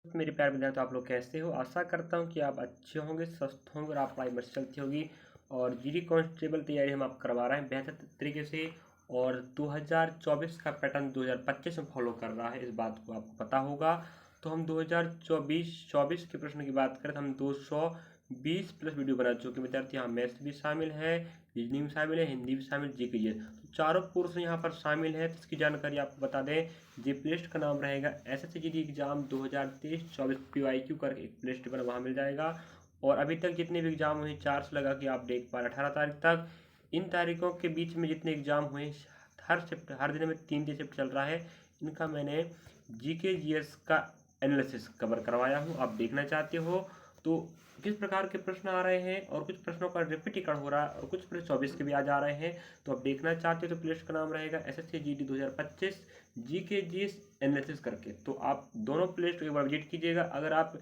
मेरे प्यारे विद्यार्थी, आप लोग कैसे हो? आशा करता हूँ कि आप अच्छे होंगे, स्वस्थ होंगे और आप पढ़ाई में चलती होगी। और जीडी कांस्टेबल तैयारी हम आप करवा रहे हैं बेहतर तरीके से। और 2024 का पैटर्न 2025 में फॉलो कर रहा है, इस बात को आपको पता होगा। तो हम 2024 के प्रश्न की बात करें तो हम 220 प्लस वीडियो बना चुके हैं विद्यार्थी। यहाँ मैथ्स भी शामिल है, रीजनिंग भी शामिल है, हिंदी भी शामिल, जीके जी। तो चारों पोर्शन यहाँ पर शामिल है। तो इसकी जानकारी आपको बता दें, जी प्लेलिस्ट का नाम रहेगा एसएससी जीडी एग्जाम 2023-24 PYQ करके एक प्लेलिस्ट बना, वहाँ मिल जाएगा। और अभी तक जितने भी एग्जाम हुए 4 से लगा कि आप देख पा रहे 18 तारीख तक, इन तारीखों के बीच में जितने एग्जाम हुए हर दिन में 3 शिफ्ट चल रहा है, इनका मैंने जीके जीएस का एनालिसिस कवर करवाया हूँ। आप देखना चाहते हो तो किस प्रकार के प्रश्न आ रहे हैं, और कुछ प्रश्नों का रिपीटीकरण हो रहा है और कुछ प्रश्न 24 के भी आ जा रहे हैं। तो आप देखना चाहते हो तो प्लेलिस्ट का नाम रहेगा SSC GD 2025 GK GS analysis करके। तो आप दोनों प्लेलिस्ट को एक बार विजिट कीजिएगा। अगर आप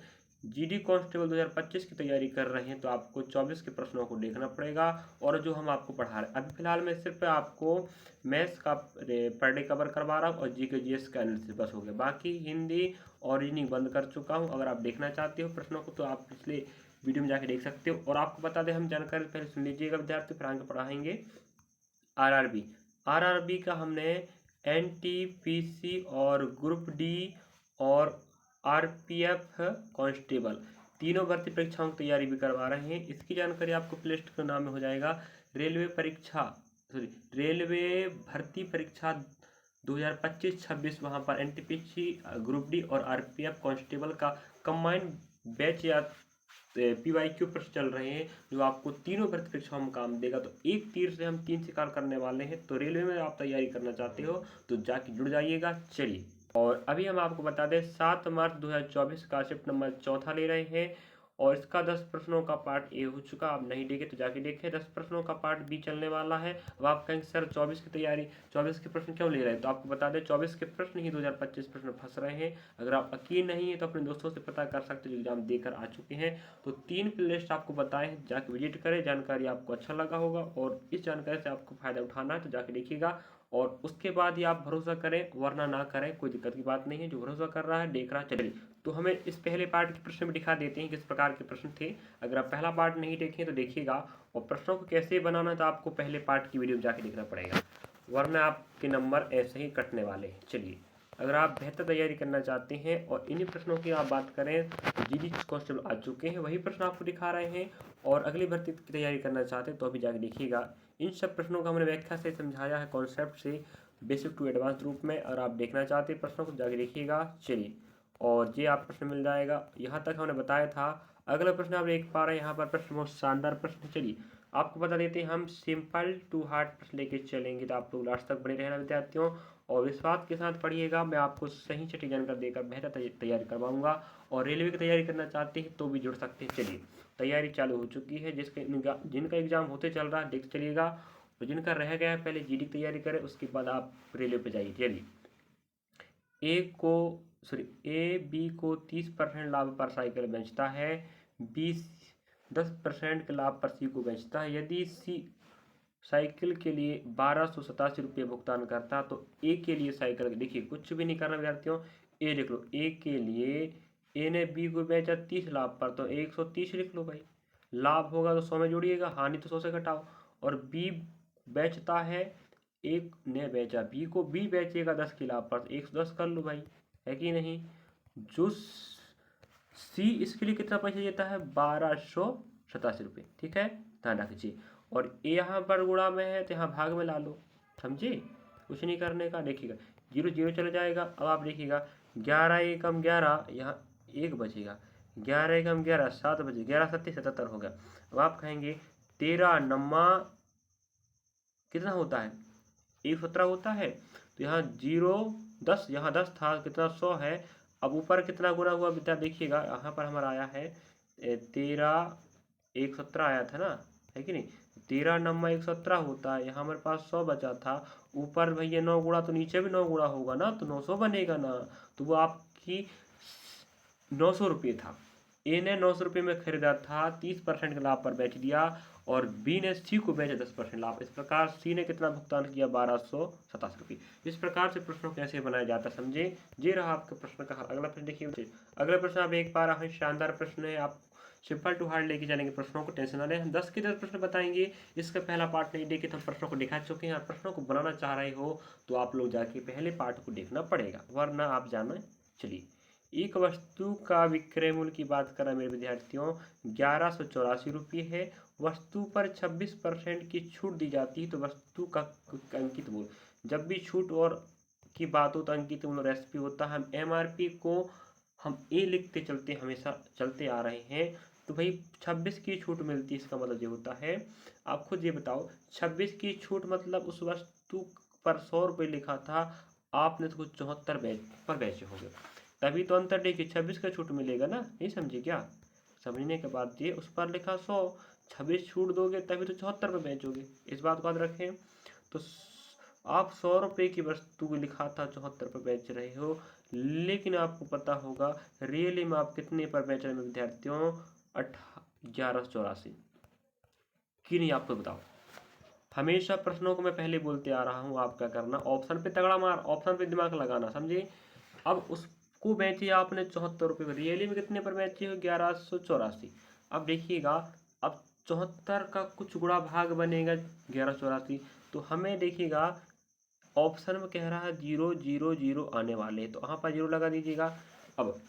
जीडी कांस्टेबल 2025 की तैयारी कर रहे हैं तो आपको 24 के प्रश्नों को देखना पड़ेगा, और जो हम आपको पढ़ा रहे हैं अभी फिलहाल मैं सिर्फ आपको मैथ्स का पर डे कवर करवा रहा हूँ और जीके जीएस का एनालिसिस बस हो गया। बाकी हिंदी और रीजनिंग बंद कर चुका हूँ। अगर आप देखना चाहते हो प्रश्नों को तो आप पिछले वीडियो में जाके देख सकते हो। और आपको बता दें, हम जानकारी पहले सुन लीजिएगा विद्यार्थी, फिर आगे पढ़ाएंगे। आरआरबी का हमने एनटीपीसी और ग्रुप डी और आरपीएफ कांस्टेबल तीनों भर्ती परीक्षाओं की तैयारी भी करवा रहे हैं। इसकी जानकारी आपको प्लेलिस्ट के नाम में हो जाएगा रेलवे भर्ती परीक्षा 2025-26। वहाँ पर एनटीपीसी ग्रुप डी और आरपीएफ कांस्टेबल का कंबाइंड बैच या PYQ प्रश्न चल रहे हैं, जो आपको तीनों भर्ती परीक्षाओं में काम देगा। तो एक तीर से हम 3 शिकार करने वाले हैं। तो रेलवे में आप तैयारी करना चाहते हो तो जाके जुड़ जाइएगा। चलिए, और अभी हम आपको बता दें 7 मार्च 2024 का शिफ्ट नंबर 4 ले रहे हैं, और इसका 10 प्रश्नों का पार्ट ए हो चुका। आप नहीं देखे तो जाके देखें। 10 प्रश्नों का पार्ट बी चलने वाला है। अब आप कहेंगे सर 24 की तैयारी 24 के प्रश्न क्यों ले रहे हैं? तो आपको बता दें 24 के प्रश्न ही 2025 प्रश्न फंस रहे हैं। अगर आप यकीन नहीं है तो अपने दोस्तों से पता कर सकते हो जो एग्जाम देकर आ चुके हैं। तो 3 प्लेलिस्ट आपको बताए हैं, जाके विजिट करें। जानकारी आपको अच्छा लगा होगा और इस जानकारी से आपको फायदा उठाना है तो जाके देखिएगा, और उसके बाद ही आप भरोसा करें, वरना ना करें, कोई दिक्कत की बात नहीं है। जो भरोसा कर रहा है देख रहा है। चलिए, तो हमें इस पहले पार्ट के प्रश्न में दिखा देते हैं किस प्रकार के प्रश्न थे। अगर आप पहला पार्ट नहीं देखें तो देखिएगा, और प्रश्नों को कैसे बनाना है तो आपको पहले पार्ट की वीडियो जाके देखना पड़ेगा, वरना आपके नंबर ऐसे ही कटने वाले हैं। चलिए, अगर आप बेहतर तैयारी करना चाहते हैं और इन्हीं प्रश्नों की आप बात करें तो जीडी कांस्टेबल आ चुके हैं, वही प्रश्न आपको दिखा रहे हैं। और अगली भर्ती की तैयारी करना चाहते हैं तो अभी जाके देखिएगा। इन सब प्रश्नों को हमने व्याख्या से समझाया है, कॉन्सेप्ट से बेसिक टू एडवांस रूप में। और आप देखना चाहते हैं प्रश्नों को जाके देखिएगा। चलिए, और ये आप प्रश्न मिल जाएगा। यहाँ तक हमने बताया था। अगला प्रश्न आप देख पा रहे हैं यहाँ पर प्रश्न बहुत शानदार प्रश्न। चलिए, आपको बता देते हैं, हम सिंपल टू हार्ड प्रश्न लेके चलेंगे, तो आप लोग लास्ट तक बने रहना विद्यार्थियों, और विश्वास के साथ पढ़िएगा। मैं आपको सही सटीक जानकारी देकर बेहतर तैयारी करवाऊंगा। और रेलवे की तैयारी करना चाहते हैं तो भी जुड़ सकते हैं। चलिए, तैयारी चालू हो चुकी है। जिनका एग्जाम होते चल रहा है देख चलिएगा, तो जिनका रह गया है पहले जीडी की तैयारी करें, उसके बाद आप रेलवे पे जाइए। चलिए, ए बी को 30% लाभ पर साइकिल बेचता है, बी 10% के लाभ पर सी को बेचता है। यदि सी साइकिल के लिए 1287 रुपये भुगतान करता तो ए के लिए साइकिल, देखिए कुछ भी नहीं करना विद्यार्थियों, ए लिख लो। ए के लिए ए ने बी को बेचा 30 लाभ पर, तो 130 लिख लो भाई। लाभ होगा तो 100 में जोड़िएगा, हानि तो 100 से घटाओ। और बी बेचता है, एक ने बेचा बी को, बी बेचेगा 10 के लाभ पर, 110 कर लो भाई, है कि नहीं। जो सी इसके लिए कितना पैसा देता है, 1287 रुपये, ठीक है, ध्यान रखिए। और ए यहाँ पर गुणा में है तो यहाँ भाग में ला लो, समझे, कुछ नहीं करने का। देखिएगा 0 0 चला जाएगा। अब आप देखिएगा 11 एकम 11, यहाँ 1 बचेगा, 11 एकम 11 7 बचे, 11 7 77 हो गया। अब आप कहेंगे 13 नम्मा कितना होता है, 117 होता है। तो यहाँ 0 10, यहाँ 10 था, कितना 100 है। अब ऊपर कितना गुना हुआ विद्या देखिएगा, यहाँ पर हमारा आया है 13 117 आया था ना, है कि नहीं। 13 नंबर 117 होता है, यहाँ हमारे पास 100 बचा था। ऊपर भैया 9 गुणा, तो नीचे भी 9 गुणा होगा ना, तो 900 बनेगा ना। तो वो आपकी 900 रुपये था। ए ने 900 रुपये में खरीदा था, 30% के लाभ पर बेच दिया, और बी ने सी को बेचा 10% लाभ। इस प्रकार सी ने कितना भुगतान किया, 1287 रुपये। इस प्रकार से प्रश्नों कैसे बनाया जाता है समझे। ये रहा आपके प्रश्न का हल। अगला प्रश्न देखिए, अगला प्रश्न आप एक बार हैं, शानदार प्रश्न है, आप सिंपल टू हार्ड लेके चलेंगे प्रश्नों को, टेंशन ना लें। हम 10 के 10 प्रश्न बताएंगे। इसका पहला पार्ट नहीं देखे तो हम प्रश्नों को दिखा चुके हैं। प्रश्नों को बनाना चाह रहे हो तो आप लोग जाके पहले पार्ट को देखना पड़ेगा, वरना आप जाना। चलिए, एक वस्तु का विक्रय मूल्य की बात करें मेरे विद्यार्थियों, 1184 रुपये है। वस्तु पर 26% की छूट दी जाती है तो वस्तु का अंकित मूल्य। जब भी छूट और की बात हो तो अंकित मूल्य और एसपी होता है। हम एमआरपी को हम ए लिखते चलते हमेशा चलते आ रहे हैं। तो भाई 26 की छूट मिलती है, इसका मतलब ये होता है। आप खुद ये बताओ, 26 की छूट मतलब उस वस्तु पर 100 रुपये लिखा था, आपने तो कुछ 74 पर बेचे होंगे, तभी तो अंतर देखिए 26 का छूट मिलेगा ना। नहीं समझे क्या? समझने के बाद ये उस पर लिखा 100, 26 छूट दोगे तभी तो 74 पे बेचोगे। इस बात को याद रखें। तो आप 100 रुपये की वस्तु को लिखा था 74 पर बेच रहे हो, लेकिन आपको पता होगा रियली में आप कितने पर बेच रहे हैं विद्यार्थियों, 1184। कि नहीं आपको बताओ। हमेशा प्रश्नों को मैं पहले बोलते आ रहा हूँ, आप क्या करना, ऑप्शन पे तगड़ा मार, ऑप्शन पे दिमाग लगाना, समझे। अब उसको बेची आपने 74 रुपये, रियली में कितने पर बेची हो, 1184। अब देखिएगा, अब 74 का कुछ गुणा भाग बनेगा 1184, तो हमें देखिएगा ऑप्शन में कह रहा है 000 आने वाले हैं, तो वहाँ पर 0 लगा दीजिएगा। अब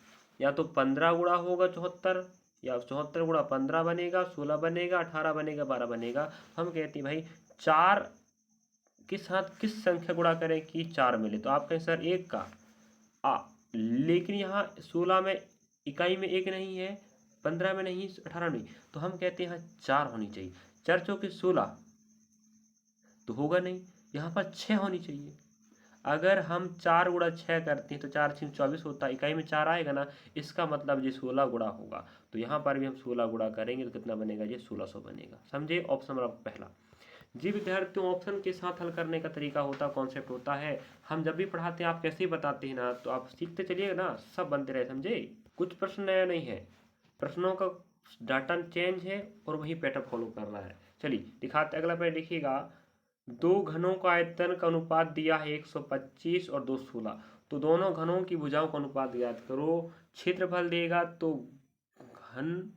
या तो 15 गुणा होगा 74, या 74 गुणा 15 बनेगा, 16 बनेगा, 18 बनेगा, 12 बनेगा। हम कहते हैं भाई 4 के साथ किस संख्या गुणा करें कि 4 मिले, तो आप कहें सर 1 का लेकिन यहाँ 16 में इकाई में 1 नहीं है, 15 में नहीं, 18 नहीं, तो हम कहते हैं यहाँ 4 होनी चाहिए। 4 चौके 16 तो होगा नहीं, यहाँ पर 6 होनी चाहिए। अगर हम 4 गुणा 6 करते हैं तो 4 6 24 होता है, इकाई में 4 आएगा ना, इसका मतलब ये 16 गुणा होगा। तो यहाँ पर भी हम 16 गुणा करेंगे तो कितना बनेगा, ये 1600 बनेगा। समझे, ऑप्शन नंबर पहला। जी विद्यार्थियों, ऑप्शन के साथ हल करने का तरीका होता, कॉन्सेप्ट होता है। हम जब भी पढ़ाते हैं आप कैसे ही बताते हैं ना, तो आप सीखते चलिएगा ना, सब बनते रहे, समझे। कुछ प्रश्न नया नहीं है, प्रश्नों का डाटा चेंज है और वही पैटर्न फॉलो कर रहा है। चलिए दिखाते, अगला पेज देखिएगा। 2 घनों का आयतन का अनुपात दिया है 125 और 216, तो दोनों घनों की भुजाओं का अनुपात ज्ञात करो। क्षेत्रफल देगा तो घन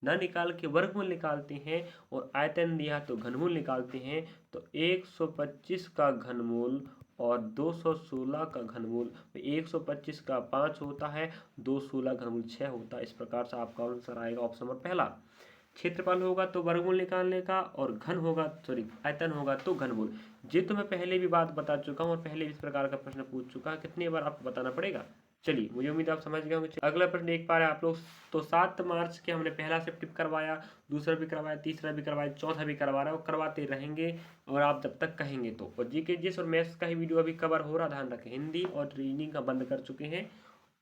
न निकाल के वर्गमूल निकालते हैं, और आयतन दिया तो घनमूल निकालते हैं। तो 125 का घनमूल और 216 का घनमूल, 125 का 5 होता है, 216 घनमूल 6 होता है। इस प्रकार से आपका आंसर आएगा ऑप्शन नंबर पहला। क्षेत्रफल होगा तो वर्गमूल निकालने का, और घन होगा सॉरी आयतन होगा तो घनमूल। ये तो मैं पहले भी बात बता चुका हूँ और पहले इस प्रकार का प्रश्न पूछ चुका है, कितनी बार आपको बताना पड़ेगा। चलिए, मुझे उम्मीद आप समझ गए होंगे। अगला प्रश्न देख पा रहे हैं आप लोग। तो 7 मार्च के हमने पहला शिफ्ट टिप करवाया, दूसरा भी करवाया, तीसरा भी करवाया, चौथा भी करवा रहा है और करवाते रहेंगे, और आप जब तक कहेंगे तो। और जीके जिस और मैथ्स का ही वीडियो अभी कवर हो रहा, ध्यान रखें। हिंदी और रीजनिंग का बंद कर चुके हैं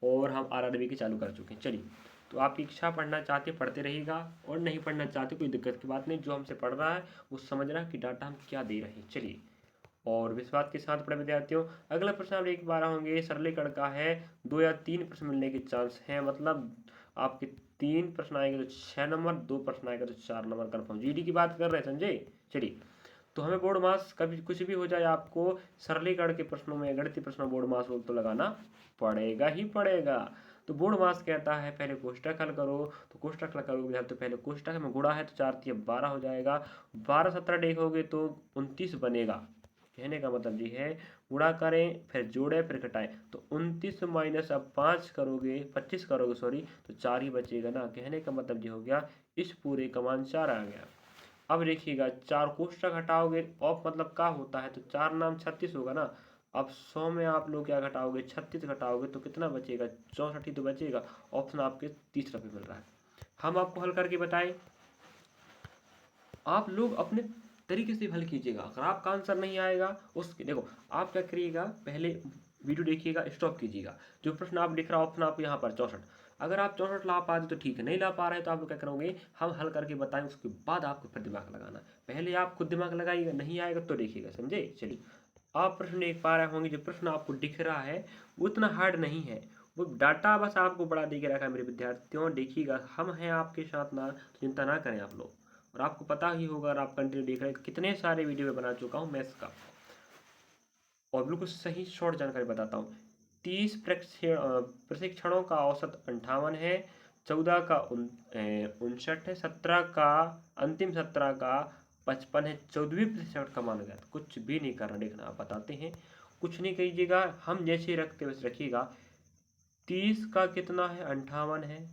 और हम आरआरबी के चालू कर चुके हैं। चलिए, तो आपकी इच्छा, पढ़ना चाहते पढ़ते रहिएगा, और नहीं पढ़ना चाहते कोई दिक्कत की बात नहीं। जो हमसे पढ़ रहा है वो समझ रहा है कि डाटा हम क्या दे रहे हैं। चलिए, और विश्वास के साथ पढ़े विद्यार्थियों। अगला प्रश्न आप एक बार होंगे, सरलीकरण का है। 2 या 3 प्रश्न मिलने के चांस हैं, मतलब आपके 3 प्रश्न आएंगे तो 6 नंबर, 2 प्रश्न आएगा तो 4 नंबर कन्फर्म। जीडी की बात कर रहे हैं, समझे। चलिए, तो हमें बोर्ड मास, कभी कुछ भी हो जाए आपको सरलीकरण के प्रश्नों में, गणितीय प्रश्नों बोर्ड मास तो लगाना पड़ेगा ही पड़ेगा। तो बोर्ड मास कहता है पहले कोष्टक हल करो, तो कोष्टक हल करोगे तो पहले कोष्टक में गुणा है तो 4 3 12 हो जाएगा, 12 17 देखोगे तो 29 बनेगा। कहने का मतलब ये है, गुणा करें फिर जोड़े फिर घटाएं, तो 29 माइनस अब 5 करोगे, 25 करोगे सॉरी, तो 4 ही बचेगा ना। कहने का मतलब ये हो गया, इस पूरे का मान 4 आ गया। अब देखिएगा, 4 कोष्टक हटाओगे, ऑफ मतलब क्या होता है, तो 4 नाम 36 होगा ना। अब 100 में आप लोग क्या घटाओगे, 36 घटाओगे तो कितना बचेगा, 64 ही तो बचेगा। ऑप्शन आपके तीसरा पे मिल रहा है। हम आपको हल करके बताएं, आप लोग अपने तरीके से हल कीजिएगा। अगर आपका आंसर नहीं आएगा, उसके देखो आप क्या करिएगा, पहले वीडियो देखिएगा, स्टॉप कीजिएगा। जो प्रश्न आप लिख रहा हो ऑप्शन आपको यहाँ पर 64, अगर आप 64 ला पा रहे तो ठीक है, नहीं ला पा रहे तो आप लोग क्या करोगे, हम हल करके बताएं, उसके बाद आपको फिर दिमाग लगाना। पहले आप खुद दिमाग लगाइएगा, नहीं आएगा तो देखिएगा, समझे। चलिए, आप प्रश्न देख पा रहे होंगे, जो प्रश्न आपको दिख रहा है वो उतना हार्ड नहीं है, वो डाटा बस आपको बड़ा दे के रखा है मेरे विद्यार्थियों। देखिएगा, हम हैं आपके साथ ना, चिंता ना करें आप लोग। और आपको पता ही होगा, अगर आप कंटिन्यू देख रहे हैं, कितने सारे वीडियो में बना चुका हूँ मैथ्स का। और बिल्कुल सही शॉर्ट जानकारी बताता हूँ। 30 प्रशिक्षणों का औसत 58 है, 14 का 59 है, 17 का अंतिम 17 का 55 है, 14वीं प्रशिक्षण का मान गया। कुछ भी नहीं करना, देखना आप बताते हैं, कुछ नहीं कीजिएगा, हम जैसे रखते वैसे रखिएगा। 30 का कितना है, 58 है,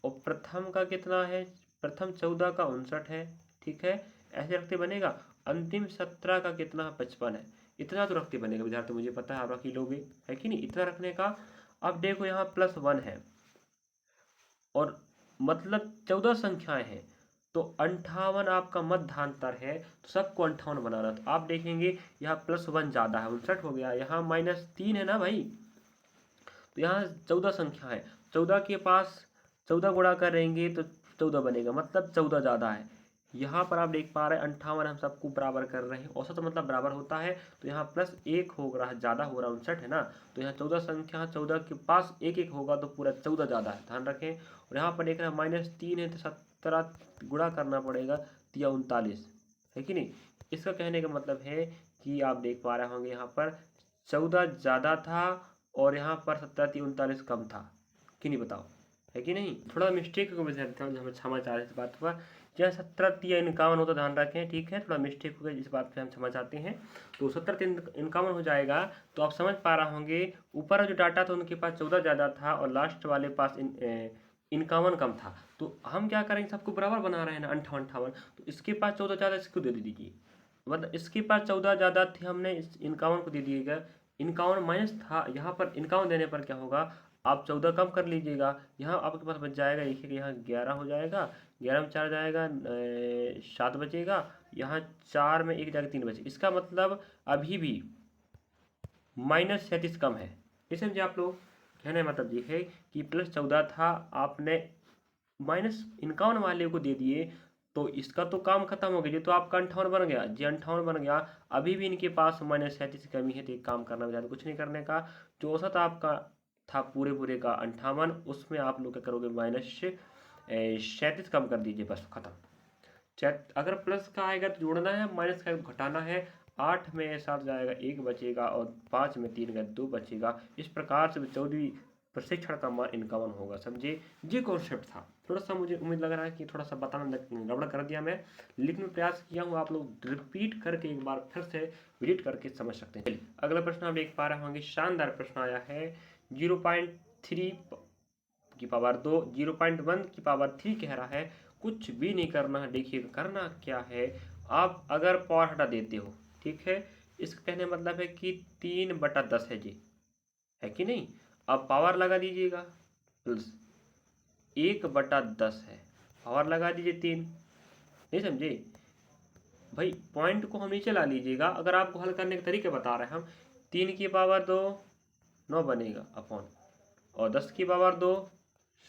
और प्रथम का कितना है, प्रथम 14 का 59 है, ठीक है, ऐसे रखते बनेगा। अंतिम 17 का कितना है, 55 है। इतना तो रखते बनेगा विद्यार्थी, मुझे पता है आप रख ही लोगे, है कि नहीं, इतना रखने का। अब देखो यहाँ +1 है और मतलब 14 संख्याएं हैं, तो 58 आपका मध्यांतर है, तो सबको 58 बनाना। तो आप देखेंगे यहाँ +1 ज़्यादा है, 59 हो गया, यहाँ -3 है ना भाई, तो यहाँ 14 संख्या है, 14 के पास 14 गुणा करेंगे तो 14 बनेगा, मतलब 14 ज़्यादा है। यहाँ पर आप देख पा रहे हैं 58 हम सबको बराबर कर रहे हैं, औसत मतलब बराबर होता है, तो यहाँ +1 हो रहा है, ज़्यादा हो रहा है, 59 है ना, तो यहाँ 14 संख्या, 14 के पास 1 होगा तो पूरा 14 ज़्यादा है, ध्यान रखें। और यहाँ पर देख रहे हैं -3 है, तो 17 गुणा करना पड़ेगा, तो यह 39 है कि नहीं। इसका कहने का मतलब है कि आप देख पा रहे होंगे यहाँ पर 14 ज़्यादा था और यहाँ पर 17 39 कम था कि नहीं, बताओ, है कि नहीं। थोड़ा मिस्टेक को बता देता हूँ, हमें क्षमा चाह रहे इस बात पर, जहाँ 17 51 हो तो ध्यान रखें, ठीक है, थोड़ा मिस्टेक हो गया, इस बात पे हम क्षमा चाहते हैं। तो 17 51 हो जाएगा, तो आप समझ पा रहे होंगे, ऊपर जो डाटा था उनके पास 14 ज़्यादा था और लास्ट वाले पास 51 कम था। तो हम क्या करेंगे, सबको बराबर बना रहे हैं ना, 58, तो इसके पास 14 ज़्यादा, इसको दे दीजिए, मतलब इसके पास 14 ज़्यादा थे, हमने इस 51 को दे दिएगा, 51 माइनस था, यहाँ पर 51 देने पर क्या होगा, आप 14 कम कर लीजिएगा, यहाँ आपके पास बच जाएगा, देखिए यहाँ 11 हो जाएगा, 11 में 4 जाएगा, 7 बचेगा, यहाँ 4 में 1 जाएगा, 3 बचेगा। इसका मतलब अभी भी -37 कम है, ये समझे आप लोग। कहने मतलब ये है कि +14 था, आपने -51 वाले को दे दिए, तो इसका तो काम खत्म हो गया, ये तो आपका 58 बन गया जी, 58 बन गया। अभी भी इनके पास -37 कमी है, तो एक काम करना ज़्यादा कुछ नहीं करने का, जो औसत आपका था पूरे का 58, उसमें आप लोग क्या करोगे, -37 कम कर दीजिए, बस खत्म। अगर प्लस का आएगा तो जोड़ना है, माइनस का घटाना है। 8 में 7 जाएगा, 1 बचेगा, और 5 में 3 गए, 2 बचेगा। इस प्रकार से 14वीं प्रशिक्षण का मान 51 होगा, समझे। ये कॉन्सेप्ट था, थोड़ा सा मुझे उम्मीद लग रहा है कि थोड़ा सा बताना गड़बड़ कर दिया मैं, लेकिन प्रयास किया हूँ, आप लोग रिपीट करके एक बार फिर से विजिट करके समझ सकते हैं। चलिए अगला प्रश्न आप देख पा रहे होंगे, शानदार प्रश्न आया है। 0.3 की पावर 2, 0.1 की पावर 3 कह रहा है। कुछ भी नहीं करना है, देखिए करना क्या है, आप अगर पावर हटा देते हो, ठीक है, इसका कहने मतलब है कि 3/10 है जी, है कि नहीं। अब पावर लगा दीजिएगा, प्लस 1/10 है, पावर लगा दीजिए 3, नहीं समझे भाई। पॉइंट को हम नीचे ला लीजिएगा, अगर आपको हल करने के तरीके बता रहे हैं हम। 3 की पावर 2 9 बनेगा अपॉन, और 10 की पावर 2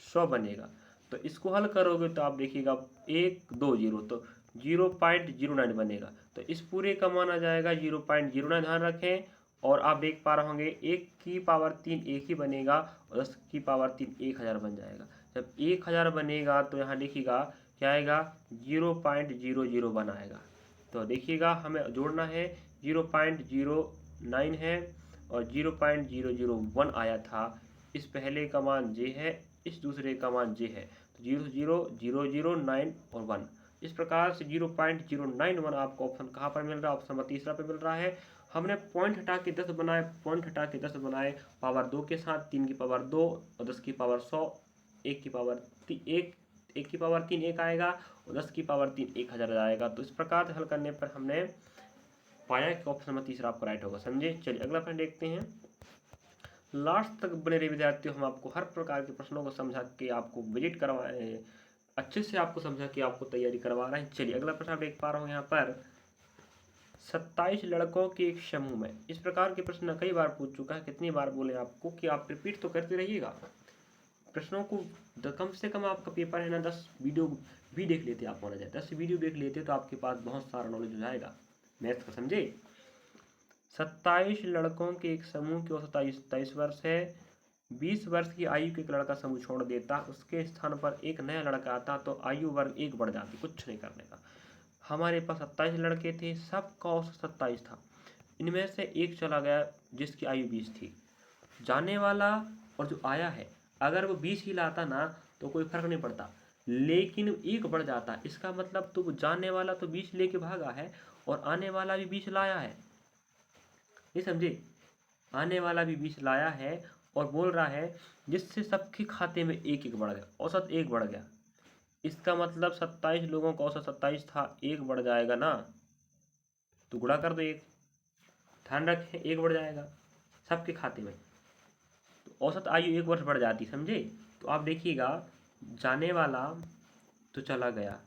100 बनेगा। तो इसको हल करोगे तो आप देखिएगा 1 2 0, तो 0.09 बनेगा। तो इस पूरे का मान आ जाएगा 0.09, ध्यान रखें। और आप देख पा रहे होंगे 1 की पावर 3 1 ही बनेगा, और 10 की पावर 3 1000 बन जाएगा। जब 1000 बनेगा तो यहाँ देखिएगा क्या आएगा, 0.001 आएगा। तो देखिएगा हमें जोड़ना है, 0.09 है और 0.001 आया था। इस पहले का मान जे है, इस दूसरे का मान जे है, तो 0.009 और 1, इस प्रकार से 0.091 आपको ऑप्शन कहाँ पर मिल रहा है, ऑप्शन नंबर तीसरा पे मिल रहा है। हमने पॉइंट हटा के 10 बनाए, पॉइंट हटा के 10 बनाए, पावर 2 के साथ, 3 की पावर 2 और 10 की पावर 100, 1 की पावर 1 की पावर 3 1 आएगा, और 10 की पावर 3 1000 आएगा। तो इस प्रकार से हल करने पर हमने पाया कि ऑप्शन नंबर तीसरा आपको राइट होगा, समझे। चलिए अगला प्रश्न देखते हैं। लास्ट तक बने रहे विद्यार्थियों, हम आपको हर प्रकार के प्रश्नों को समझा के आपको विजिट करवाए, अच्छे से आपको समझा के आपको तैयारी करवा रहे हैं। चलिए अगला प्रश्न आप देख पा रहे हो यहाँ पर, 27 लड़कों के एक समूह में, इस प्रकार के प्रश्न कई बार पूछ चुका है, कितनी बार बोले आपको कि आप रिपीट तो करते रहिएगा प्रश्नों को। कम से कम आपका पेपर है ना, 10 वीडियो भी देख लेते आप, माना जाए 10 वीडियो देख लेते तो आपके पास बहुत सारा नॉलेज हो जाएगा मैथ्स का, समझे। 27 लड़कों के एक समूह की औसत आयु 27 वर्ष है, 20 वर्ष की आयु के एक लड़का समूह छोड़ देता, उसके स्थान पर एक नया लड़का आता तो आयु वर्ग 1 बढ़ जाती, कुछ नहीं करने का। हमारे पास 27 लड़के थे, सबका औसत 27 था। इनमें से एक चला गया जिसकी आयु 20 थी। जाने वाला और जो आया है, अगर वो 20 ही लाता ना तो कोई फर्क नहीं पड़ता, लेकिन एक बढ़ जाता। इसका मतलब तो जाने वाला तो 20 लेके भागा है और आने वाला भी 20 लाया है, ये समझे। आने वाला भी 20 लाया है और बोल रहा है जिससे सबके खाते में एक एक बढ़ गया, औसत 1 बढ़ गया। इसका मतलब 27 लोगों का औसत 27 था, 1 बढ़ जाएगा ना, तो गुणा कर दो 1, ध्यान रखें 1 बढ़ जाएगा सबके खाते में, तो औसत आयु 1 वर्ष बढ़ जाती, समझे। तो आप देखिएगा, जाने वाला तो चला गया,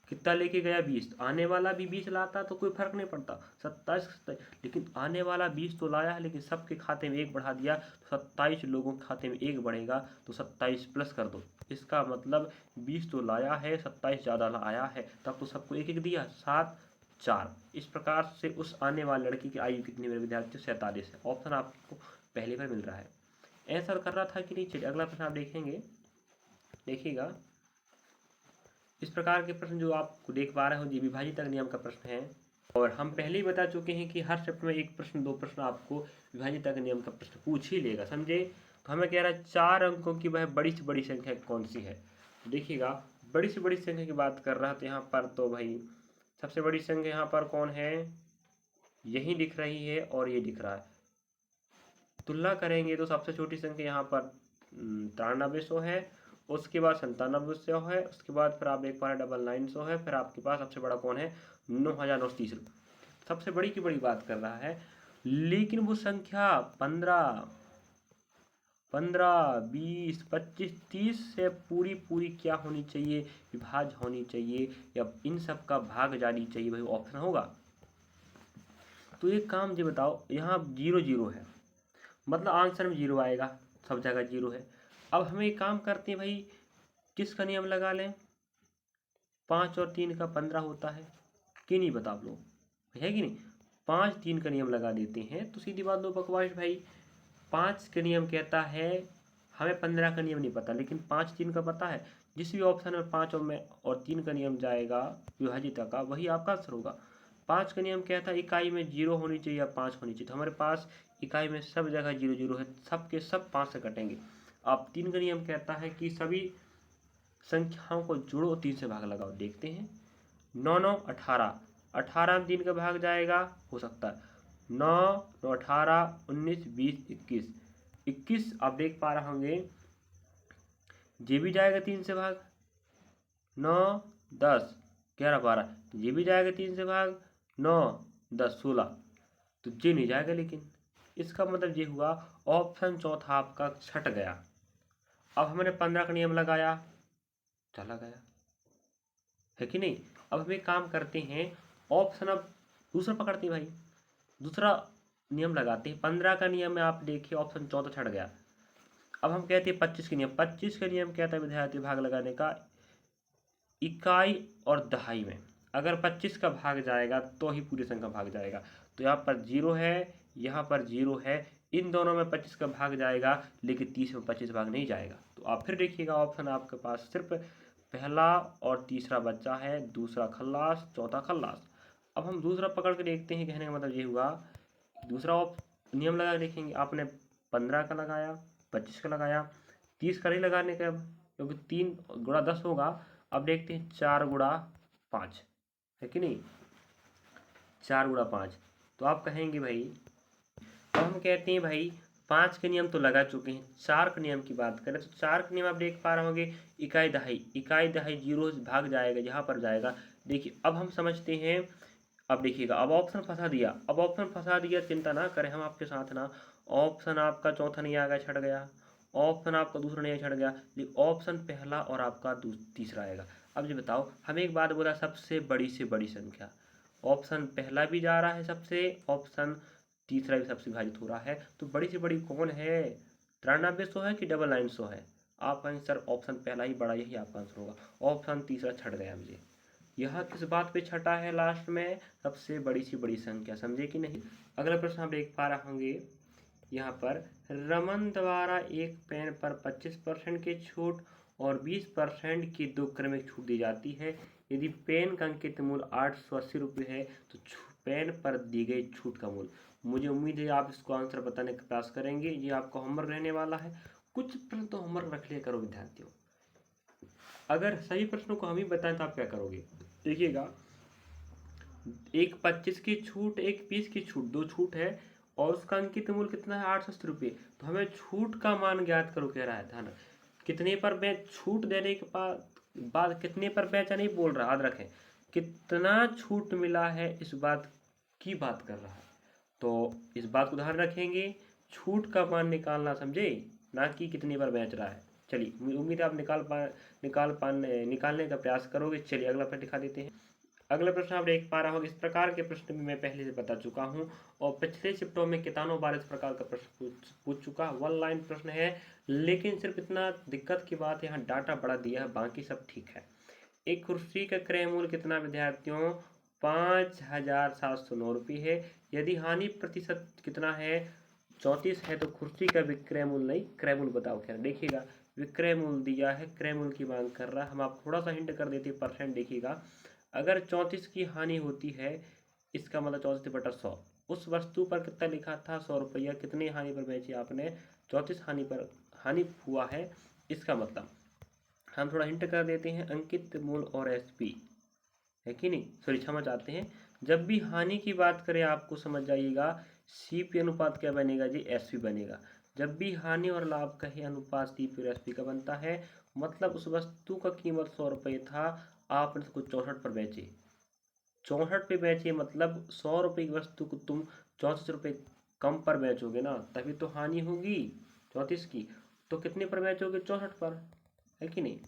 कितना लेके गया 20, आने वाला भी 20 लाता तो कोई फर्क नहीं पड़ता, 27, लेकिन आने वाला 20 तो लाया है, लेकिन सबके खाते में 1 बढ़ा दिया, तो 27 लोगों के खाते में 1 बढ़ेगा, तो 27 प्लस कर दो। इसका मतलब 20 तो लाया है, 27 ज़्यादा आया है, तब तो सबको 1 1 दिया, 7 4। इस प्रकार से उस आने वाले लड़की की आयु कितनी मेरे विद्यार्थी, 47 है। ऑप्शन आपको पहले पर मिल रहा है। आंसर कर रहा था कि नहीं। चलिए अगला प्रश्न आप देखेंगे, देखिएगा। इस प्रकार के प्रश्न जो आप देख पा रहे हो, ये विभाजित नियम का प्रश्न है, और हम पहले ही बता चुके हैं कि हर चैप्टर में 1 प्रश्न 2 प्रश्न आपको विभाजित नियम का प्रश्न पूछ ही लेगा, समझे। तो हमें कह रहा है 4 अंकों की वह बड़ी से बड़ी संख्या कौन सी है। देखिएगा, बड़ी से बड़ी संख्या की बात कर रहा है, तो यहाँ पर तो भाई सबसे बड़ी संख्या यहाँ पर कौन है, यही दिख रही है और ये दिख रहा है। तुलना करेंगे तो सबसे छोटी संख्या यहाँ पर 9300 है, उसके बाद 9700 है, उसके बाद फिर आप देख पा रहे 999 है, फिर आपके पास सबसे बड़ा कौन है, 9930। सबसे बड़ी की बड़ी बात कर रहा है, लेकिन वो संख्या 15, 20, 25, 30 से पूरी पूरी क्या होनी चाहिए, विभाज्य होनी चाहिए, या इन सब का भाग जानी चाहिए, वही ऑप्शन होगा। तो एक काम जी बताओ, यहाँ 0 0 है, मतलब आंसर में 0 आएगा, सब जगह 0 है। अब हमें एक काम करते हैं भाई, किसका नियम लगा लें, 5 और 3 का 15 होता है कि नहीं, बता आप लोग, है कि नहीं। 5 3 का नियम लगा देते हैं, तो सीधी बात, दो बकवास भाई। 5 का नियम कहता है, हमें 15 का नियम नहीं पता, लेकिन 5 3 का पता है। जिस भी ऑप्शन में 5 और 3 का नियम जाएगा विभाजित का, वही आपका आंसर होगा। 5 का नियम कहता है इकाई में 0 होनी चाहिए या 5 होनी चाहिए, तो हमारे पास इकाई में सब जगह 0 0 है, सब के सब 5 से कटेंगे। अब 3 का नियम कहता है कि सभी संख्याओं को जोड़ो, 3 से भाग लगाओ, देखते हैं। 9 9 18, 18 में 3 का भाग जाएगा, हो सकता है 9 9 18 19 20 21, 21 आप देख पा रहे होंगे, ये भी जाएगा 3 से भाग, 9 10 11 12, ये भी जाएगा 3 से भाग, 9 10 16, तो ये नहीं जाएगा। लेकिन इसका मतलब ये हुआ ऑप्शन चौथा आपका छट गया। अब हमने 15 का नियम लगाया, चला गया, है कि नहीं। अब हम एक काम करते हैं, ऑप्शन अब दूसरा पकड़ते हैं भाई, दूसरा नियम लगाते हैं। 15 का नियम में आप देखिए ऑप्शन चौथा छट गया। अब हम कहते हैं 25 का नियम। 25 का नियम कहता है विद्यार्थी भाग लगाने का इकाई और दहाई में, अगर 25 का भाग जाएगा तो ही पूरी संख्या भाग जाएगा। तो यहाँ पर 0 है, यहाँ पर 0 है, इन दोनों में 25 का भाग जाएगा, लेकिन 30 में 25 भाग नहीं जाएगा। तो आप फिर देखिएगा, ऑप्शन आपके पास सिर्फ पहला और तीसरा बच्चा है, दूसरा खल्लास, चौथा खल्लास। अब हम दूसरा पकड़ के देखते हैं, कहने का मतलब ये हुआ, दूसरा नियम लगा देखेंगे। आपने 15 का लगाया, 25 का लगाया, 30 का नहीं लगाने का, क्योंकि 3 गुणा 10 होगा। अब देखते हैं 4 गुणा 5, है कि नहीं, 4 गुणा 5, तो आप कहेंगे भाई, अब हम कहते हैं भाई 5 के नियम तो लगा चुके हैं, 4 के नियम की बात करें तो 4 के नियम आप देख पा रहे होंगे, इकाई दहाई, इकाई दहाई 0 भाग जाएगा, यहाँ पर जाएगा। देखिए अब हम समझते हैं, अब देखिएगा, अब ऑप्शन फंसा दिया, अब ऑप्शन फंसा दिया, चिंता ना करें, हम आपके साथ ना। ऑप्शन आपका चौथा नहीं आ गया, छट गया, ऑप्शन आपका दूसरा नहीं छट गया, लेकिन ऑप्शन पहला और आपका तीसरा आएगा। अब ये बताओ, हमें एक बात बोला, सबसे बड़ी से बड़ी संख्या, ऑप्शन पहला भी जा रहा है सबसे, ऑप्शन तीसरा भी सबसे विभाजित हो रहा है, तो बड़ी से बड़ी कौन है, 9300 है कि 99900 है। आपका आंसर ऑप्शन पहला ही बड़ा, यही आपका आंसर होगा। ऑप्शन तीसरा छट गया मुझे। यह किस बात पे छटा है, लास्ट में सबसे बड़ी सी बड़ी संख्या, समझे कि नहीं। अगला प्रश्न आप देख पा रहे होंगे, यहाँ पर रमन द्वारा एक पेन पर 25% की छूट और 20% की 2 क्रमिक छूट दी जाती है। यदि पेन का अंकित मूल्य 880 रुपये है तो पेन पर दी गई छूट का मूल्य। मुझे उम्मीद है आप इसको आंसर बताने का प्रयास करेंगे। ये आपका होमवर्क रहने वाला है। कुछ प्रश्न तो होमवर्क रख लिया करो विद्यार्थियों। अगर सही प्रश्नों को हम ही बताएं तो आप क्या करोगे? देखिएगा, एक 25 की छूट, एक 20 की छूट, 2 छूट है और उसका अंकित मूल्य कितना है? 880 रुपये। तो हमें छूट का मान ज्ञात करो कह रहा है। ध्यान, कितने पर बेच, छूट देने के बाद कितने पर बेचा नहीं बोल रहा, याद रखें। कितना छूट मिला है इस बात की बात कर रहा है। तो इस बात को ध्यान रखेंगे, छूट का मान निकालना, समझे, ना कि कितने पर बेच रहा है। चलिए, उम्मीद है आप निकालने का प्रयास करोगे। चलिए अगला प्रश्न दिखा देते हैं। अगला प्रश्न आप देख पा रहा होगा, इस प्रकार के प्रश्न भी मैं पहले से बता चुका हूं और पिछले शिफ्टों में कितनों बार इस प्रकार का प्रश्न पूछ चुका। 1 लाइन प्रश्न है, लेकिन सिर्फ इतना दिक्कत की बात यहाँ डाटा बड़ा दिया है, बाकी सब ठीक है। एक कुर्सी का क्रय मूल्य कितना विद्यार्थियों? 5,709 रुपये है। यदि हानि प्रतिशत कितना है? 34 है। तो कुर्सी का विक्रय मूल्य नहीं, क्रय मूल्य बताओ। खैर देखिएगा, विक्रय मूल्य दिया है, क्रय मूल्य की मांग कर रहा है। हम आप थोड़ा सा हिंट कर देते परसेंट। देखिएगा, अगर 34 की हानि होती है, इसका मतलब 34/100। उस वस्तु पर कितना लिखा था? 100 रुपया। कितनी हानि पर बेची आपने? 34 हानि पर हानि हुआ है। इसका मतलब हम थोड़ा हिंट कर देते हैं, अंकित मूल्य और एसपी है कि नहीं, सॉरी क्षमा चाहते हैं। जब भी हानि की बात करें आपको समझ जाइएगा, सीपी अनुपात क्या बनेगा जी? एसपी बनेगा। जब भी हानि और लाभ का ही अनुपात सीपी और एसपी का बनता है, मतलब उस वस्तु का कीमत 100 रुपये था, आपने उसको 64 पर बेचे। 64 पे बेचे, मतलब 100 रुपये की वस्तु को तुम 34 रुपये कम पर बेचोगे ना, तभी तो हानि होगी 34 की। तो कितने पर बेचोगे? 64 पर, है कि नहीं।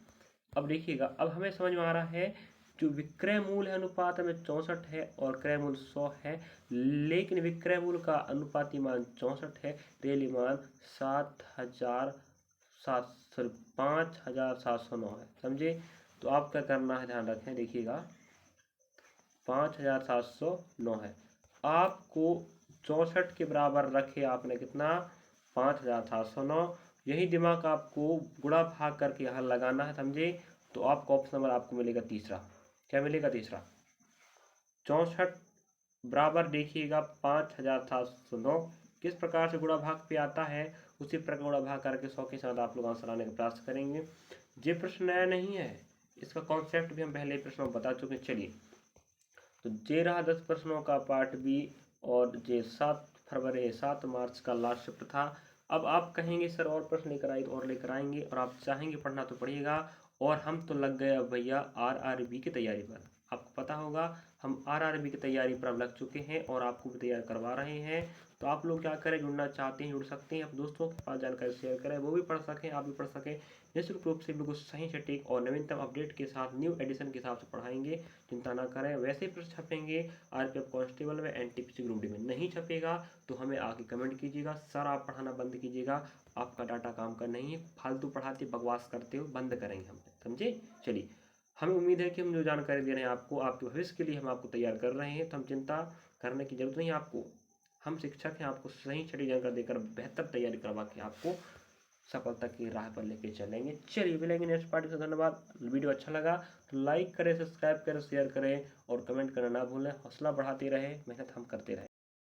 अब देखिएगा, अब हमें समझ में आ रहा है, जो विक्रय मूल्य है अनुपात में 64 है और क्रय मूल्य 100 है, लेकिन विक्रय मूल्य का अनुपाती मान 64 है, रेली मान 5,709 है। समझे? तो आप क्या करना है, ध्यान रखें। देखिएगा, 5,709 है, आपको 64 के बराबर रखे आपने कितना? 5,709। यही दिमाग आपको गुणा भाग करके हल लगाना है, समझे। तो आपको ऑप्शन नंबर आपको मिलेगा तीसरा। क्या मिलेगा? तीसरा। 64 बराबर देखिएगा 5,709। किस प्रकार से गुणा भाग पे आता है, उसी प्रकार गुणा भाग करके 100 के साथ आप लोग आंसर आने का प्रयास करेंगे। ये प्रश्न नया नहीं है, इसका कॉन्सेप्ट भी हम पहले प्रश्नों में बता चुके हैं। चलिए, तो ये रहा 10 प्रश्नों का पार्ट बी और ये 7 मार्च का लास्ट शिफ्ट था। अब आप कहेंगे सर और प्रश्न लेकर आइए, तो और लेकर आएंगे, और आप चाहेंगे पढ़ना तो पढ़िएगा। और हम तो लग गए अब भैया आरआरबी की तैयारी पर। आपको पता होगा हम आरआरबी की तैयारी पर अब लग चुके हैं और आपको भी तैयार करवा रहे हैं। तो आप लोग क्या करें, जुड़ना चाहते हैं जुड़ सकते हैं, अपने दोस्तों के पास जानकारी शेयर करें, वो भी पढ़ सकें, आप भी पढ़ सकें। निश्चित रूप से बिल्कुल सही सटीक और नवीनतम अपडेट के साथ न्यू एडिशन के हिसाब से पढ़ाएंगे, चिंता ना करें। वैसे ही प्रश्न छपेंगे आरपीएफ कांस्टेबल में, एनटीपीसी ग्रुप डी में। नहीं छपेगा तो हमें आके कमेंट कीजिएगा, सर आप पढ़ाना बंद कीजिएगा, आपका डाटा काम का नहीं है, फालतू पढ़ाते बकवास करते हो, बंद करेंगे हम, समझे। चलिए, हमें उम्मीद है कि हम जो जानकारी दे रहे हैं आपको, आपके भविष्य के लिए हम आपको तैयार कर रहे हैं, तो हम चिंता करने की जरूरत नहीं है आपको। हम शिक्षक हैं, आपको सही सटीक जानकारी देकर बेहतर तैयारी करवा के आपको सफलता की राह पर लेके चलेंगे। चलिए मिलेंगे नेक्स्ट पार्टी से। धन्यवाद। वीडियो अच्छा लगा तो लाइक करें, सब्सक्राइब करें, शेयर करें और कमेंट करना ना भूलें। हौसला बढ़ाते रहे, मेहनत हम करते रहे।